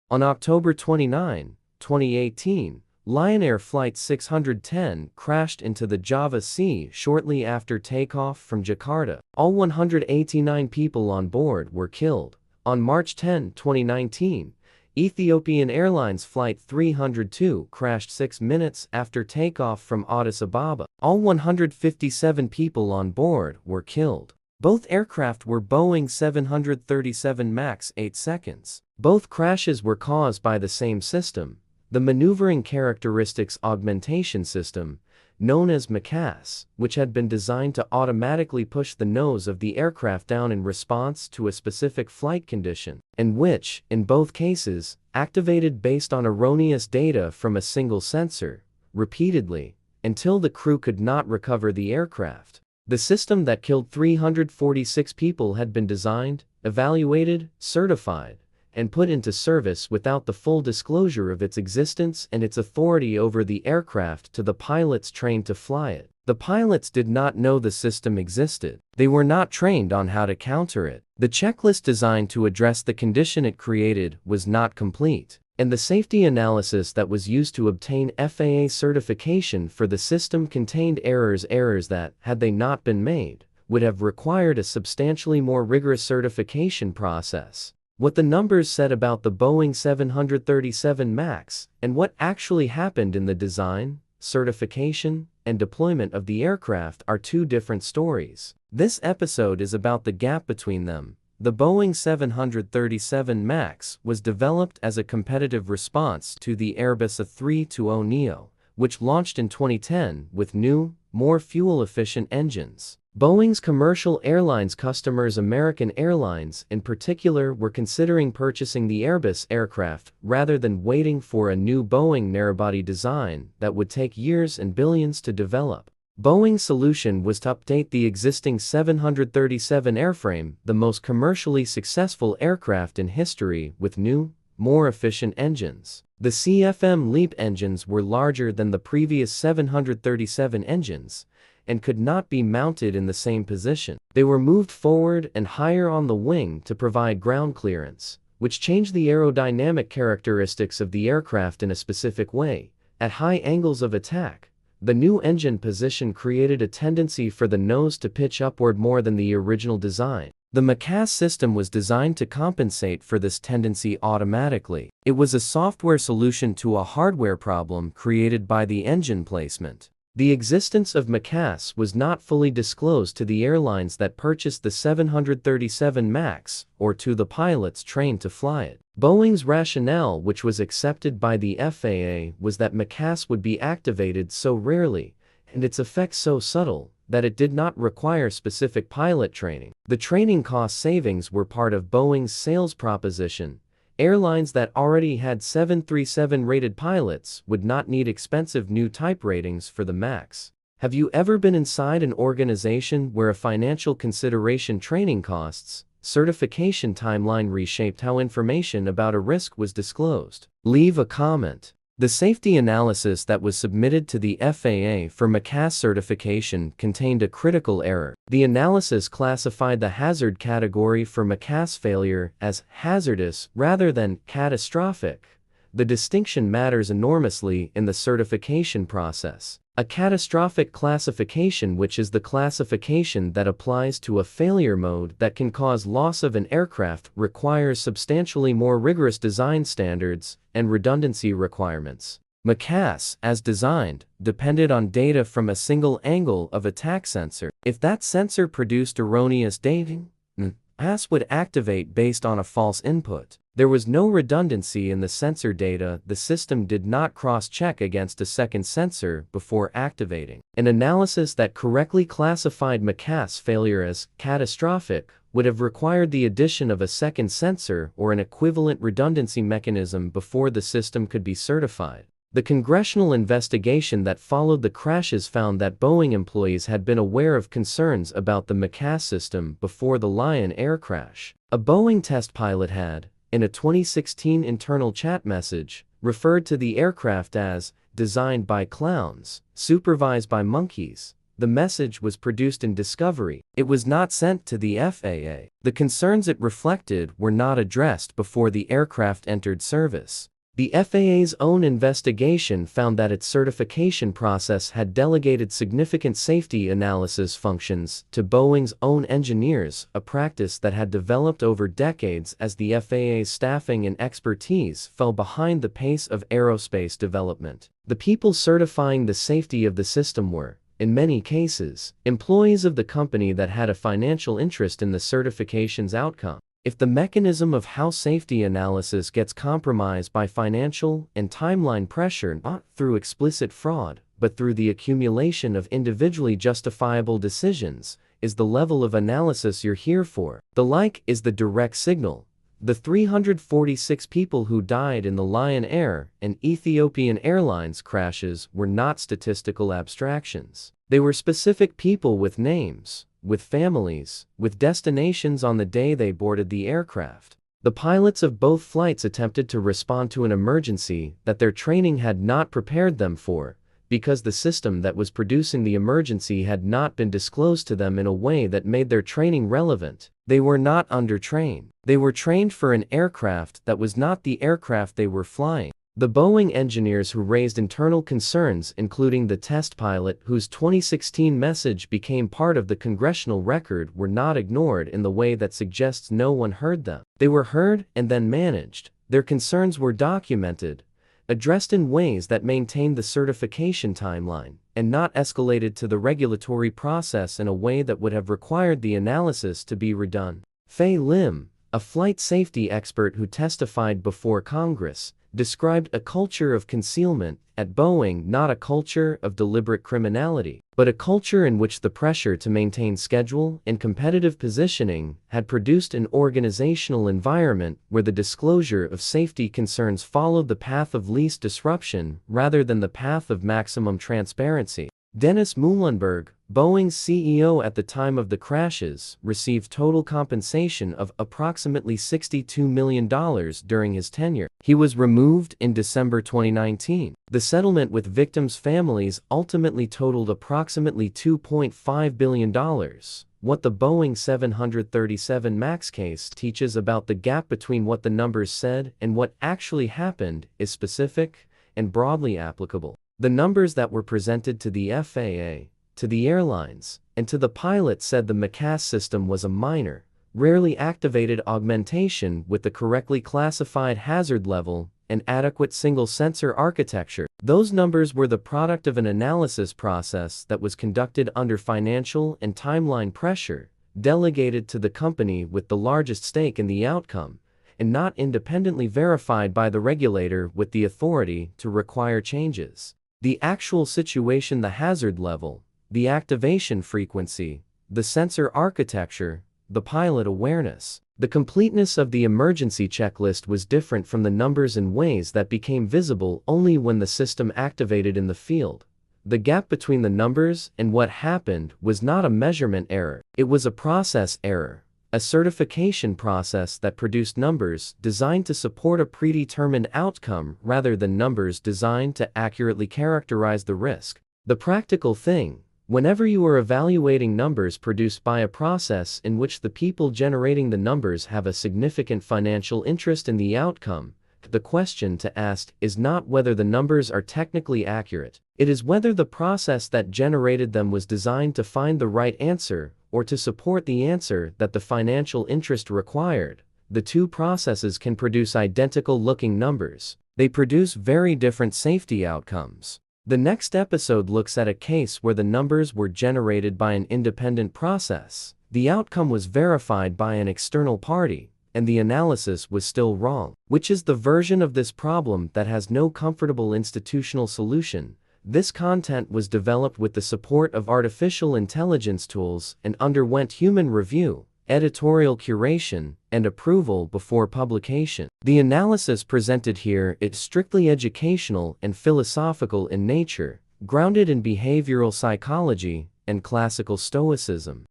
On October 29, 2018, Lion Air Flight 610 crashed into the Java Sea shortly after takeoff from Jakarta. All 189 people on board were killed. On March 10, 2019, Ethiopian Airlines Flight 302 crashed 6 minutes after takeoff from Addis Ababa. All 157 people on board were killed. Both aircraft were Boeing 737 MAX 8 seconds. Both crashes were caused by the same system, the Maneuvering Characteristics Augmentation System, known as MCAS, which had been designed to automatically push the nose of the aircraft down in response to a specific flight condition, and which, in both cases, activated based on erroneous data from a single sensor, repeatedly, until the crew could not recover the aircraft. The system that killed 346 people had been designed, evaluated, certified, and put into service without the full disclosure of its existence and its authority over the aircraft to the pilots trained to fly it. The pilots did not know the system existed. They were not trained on how to counter it. The checklist designed to address the condition it created was not complete, and the safety analysis that was used to obtain FAA certification for the system contained errors that, had they not been made, would have required a substantially more rigorous certification process. What the numbers said about the Boeing 737 MAX, and what actually happened in the design, certification, and deployment of the aircraft are two different stories. This episode is about the gap between them. The Boeing 737 MAX was developed as a competitive response to the Airbus A320neo, which launched in 2010 with new, more fuel-efficient engines. Boeing's commercial airlines customers, American Airlines in particular, were considering purchasing the Airbus aircraft rather than waiting for a new Boeing narrowbody design that would take years and billions to develop. Boeing's solution was to update the existing 737 airframe, the most commercially successful aircraft in history, with new, more efficient engines. The CFM LEAP engines were larger than the previous 737 engines and could not be mounted in the same position. They were moved forward and higher on the wing to provide ground clearance, which changed the aerodynamic characteristics of the aircraft in a specific way. At high angles of attack, the new engine position created a tendency for the nose to pitch upward more than the original design. The MCAS system was designed to compensate for this tendency automatically. It was a software solution to a hardware problem created by the engine placement. The existence of MCAS was not fully disclosed to the airlines that purchased the 737 MAX or to the pilots trained to fly it. Boeing's rationale, which was accepted by the FAA, was that MCAS would be activated so rarely and its effects so subtle that it did not require specific pilot training. The training cost savings were part of Boeing's sales proposition. Airlines that already had 737-rated pilots would not need expensive new type ratings for the MAX. Have you ever been inside an organization where a financial consideration, training costs, certification timeline reshaped how information about a risk was disclosed? Leave a comment. The safety analysis that was submitted to the FAA for MCAS certification contained a critical error. The analysis classified the hazard category for MCAS failure as hazardous rather than catastrophic. The distinction matters enormously in the certification process. A catastrophic classification, which is the classification that applies to a failure mode that can cause loss of an aircraft, requires substantially more rigorous design standards and redundancy requirements. MCAS, as designed, depended on data from a single angle of attack sensor. If that sensor produced erroneous data, MCAS would activate based on a false input. There was no redundancy in the sensor data. The system did not cross-check against a second sensor before activating. An analysis that correctly classified MCAS failure as catastrophic would have required the addition of a second sensor or an equivalent redundancy mechanism before the system could be certified. The congressional investigation that followed the crashes found that Boeing employees had been aware of concerns about the MCAS system before the Lion Air crash. A Boeing test pilot had, in a 2016 internal chat message, referred to the aircraft as designed by clowns, supervised by monkeys, The message was produced in Discovery. It was not sent to the FAA. The concerns it reflected were not addressed before the aircraft entered service. The FAA's own investigation found that its certification process had delegated significant safety analysis functions to Boeing's own engineers, a practice that had developed over decades as the FAA's staffing and expertise fell behind the pace of aerospace development. The people certifying the safety of the system were, in many cases, employees of the company that had a financial interest in the certification's outcome. If the mechanism of how safety analysis gets compromised by financial and timeline pressure, not through explicit fraud, but through the accumulation of individually justifiable decisions, is the level of analysis you're here for. The like is the direct signal. The 346 people who died in the Lion Air and Ethiopian Airlines crashes were not statistical abstractions. They were specific people with names, with families, with destinations on the day they boarded the aircraft. The pilots of both flights attempted to respond to an emergency that their training had not prepared them for, because the system that was producing the emergency had not been disclosed to them in a way that made their training relevant. They were not undertrained. They were trained for an aircraft that was not the aircraft they were flying. The Boeing engineers who raised internal concerns, including the test pilot whose 2016 message became part of the congressional record, were not ignored in the way that suggests no one heard them. They were heard and then managed. Their concerns were documented, addressed in ways that maintained the certification timeline, and not escalated to the regulatory process in a way that would have required the analysis to be redone. Fei Lim, a flight safety expert who testified before Congress, described a culture of concealment at Boeing, not a culture of deliberate criminality, but a culture in which the pressure to maintain schedule and competitive positioning had produced an organizational environment where the disclosure of safety concerns followed the path of least disruption rather than the path of maximum transparency. Dennis Muilenburg, Boeing's CEO at the time of the crashes, received total compensation of approximately $62 million during his tenure. He was removed in December 2019. The settlement with victims' families ultimately totaled approximately $2.5 billion. What the Boeing 737 MAX case teaches about the gap between what the numbers said and what actually happened is specific and broadly applicable. The numbers that were presented to the FAA, to the airlines, and to the pilot said the MCAS system was a minor, rarely activated augmentation with the correctly classified hazard level and adequate single-sensor architecture. Those numbers were the product of an analysis process that was conducted under financial and timeline pressure, delegated to the company with the largest stake in the outcome, and not independently verified by the regulator with the authority to require changes. The actual situation, the hazard level, the activation frequency, the sensor architecture, the pilot awareness, the completeness of the emergency checklist was different from the numbers in ways that became visible only when the system activated in the field. The gap between the numbers and what happened was not a measurement error, it was a process error. A certification process that produced numbers designed to support a predetermined outcome rather than numbers designed to accurately characterize the risk. The practical thing, whenever you are evaluating numbers produced by a process in which the people generating the numbers have a significant financial interest in the outcome, the question to ask is not whether the numbers are technically accurate, it is whether the process that generated them was designed to find the right answer or to support the answer that the financial interest required. The two processes can produce identical-looking numbers. They produce very different safety outcomes. The next episode looks at a case where the numbers were generated by an independent process. The outcome was verified by an external party, and the analysis was still wrong. Which is the version of this problem that has no comfortable institutional solution? This content was developed with the support of artificial intelligence tools and underwent human review, editorial curation, and approval before publication. The analysis presented here is strictly educational and philosophical in nature, grounded in behavioral psychology and classical stoicism.